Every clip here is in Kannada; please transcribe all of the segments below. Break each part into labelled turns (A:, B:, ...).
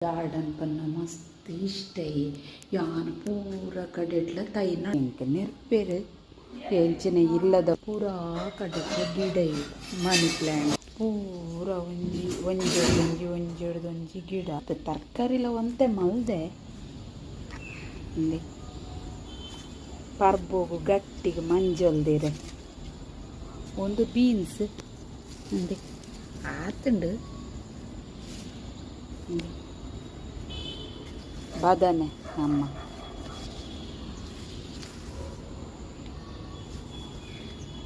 A: ಗಾರ್ಡನ್ ಪನ್ನ ಮಸ್ತ್ ಇಷ್ಟ ಯಾನ್ ಪೂರ ಕಡೆಡ್ಲ ತೈನ ಎಂಕ ನೆರ್ಪೆರು ಎಂಚಿನ ಇಲ್ಲದ ಪೂರಾ ಕಡೆಡ್ಲ ಗಿಡ ಮನಿ ಪ್ಲ್ಯಾಂಟ್ ಪೂರ ಒಂಜಿ ಒಂಜೊಡ್ದೊಂಜಿ ಗಿಡ ತರಕಾರಿಲ ಒಂತೆ ಮಲ್ದೆ ಪರ್ಬೋಗು ಗಟ್ಟಿಗೆ ಮಂಜೊಲ್ದಿರೆ ಒಂದು ಬೀನ್ಸ್ ಅಂದೆ ಆತುಂಡು ಬದನೆ ನಮ್ಮ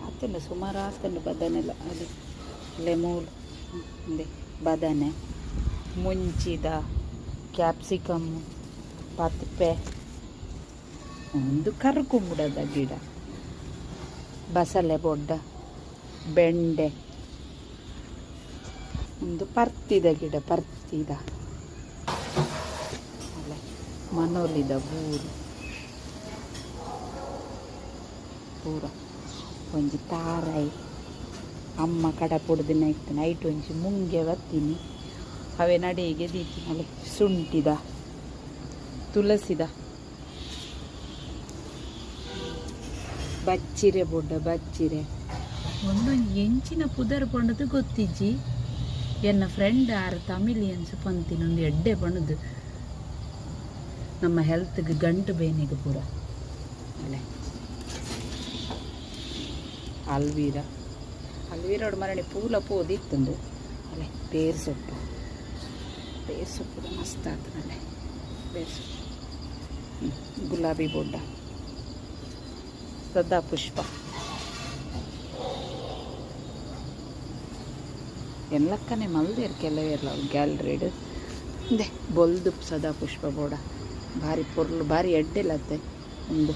A: ಆತುಂಡು ಸುಮಾರು ಆತುಂಡು ಬದನೆಲ್ಲ ಅದು ಲೆಮೂಲ್ ಅಂದೆ ಬದನೆ ಮುಂಚಿದ ಕ್ಯಾಪ್ಸಿಕಮ್ ಪತ್ಪೆ ಒಂದು ಕರ್ಕುಂಬುಡದ ಗಿಡ ಬಸಳೆ ಬೊಡ್ಡ ಬೆಂಡೆ ಒಂದು ಪರ್ತಿದ ಗಿಡ ಪರ್ತಿದ ಅಲ್ಲ ಮನೋಲಿದ ಬೂರು ಪೂರ ಒಂಜಿ ತಾರಾಯಿ ಅಮ್ಮ ಕಡ ಪುಡ್ದು ನೈಟ್ ಒಂಜಿ ಮುಂಗೆ ಬತ್ತೀನಿ ಅವೇ ನಡಿಗೆ ದೀತೀನಿ ಅಲ್ಲ ಶುಂಠಿದ ತುಳಸಿದ ಬಚ್ಚಿರೆ ಬೊಡ್ಡ ಬಚ್ಚಿರೆ ಒಂದೊಂದು ಎಂಚಿನ ಪುದರ್ ಪಂಡದು ಗೊತ್ತಿಜ್ಜಿ ಎನ್ನ ಫ್ರೆಂಡ್ ಆರು ತಮಿಳಿಯನ್ಸ್ ಪಂತಿನೊಂದು ಎಡ್ಡೆ ಪಣದು ನಮ್ಮ ಹೆಲ್ತ್ಗೆ ಗಂಟು ಬೇನೆಗೆ ಪೂರ ಅಲ್ಲೇ ಅಲ್ವೀರೋಡು ಮರಣಿ ಪೂಲ ಪೋದಿತ್ತುಂಡು ಅಲ್ಲೇ ಬೇರು ಸೊಪ್ಪು ಮಸ್ತ್ ಆಗ್ತದಲ್ಲೇ ಬೇರು ಸೊಪ್ಪು ಗುಲಾಬಿ ಬೊಡ್ಡ ಸದಾ ಪುಷ್ಪ ಎಲ್ಲಕ್ಕನೆ ಮಲ್ದೇರು ಕೆಲವೇರ್ಲ ಗ್ಯಾಲರಿಡ್ ಅಂದೆ ಬೊಲ್ದು ಸದಾ ಪುಷ್ಪ ಬೋಡ ಭಾರಿ ಪೊರ್ಲು ಭಾರಿ ಎಡ್ಡೆಲತ್ತೆ ಒಂದು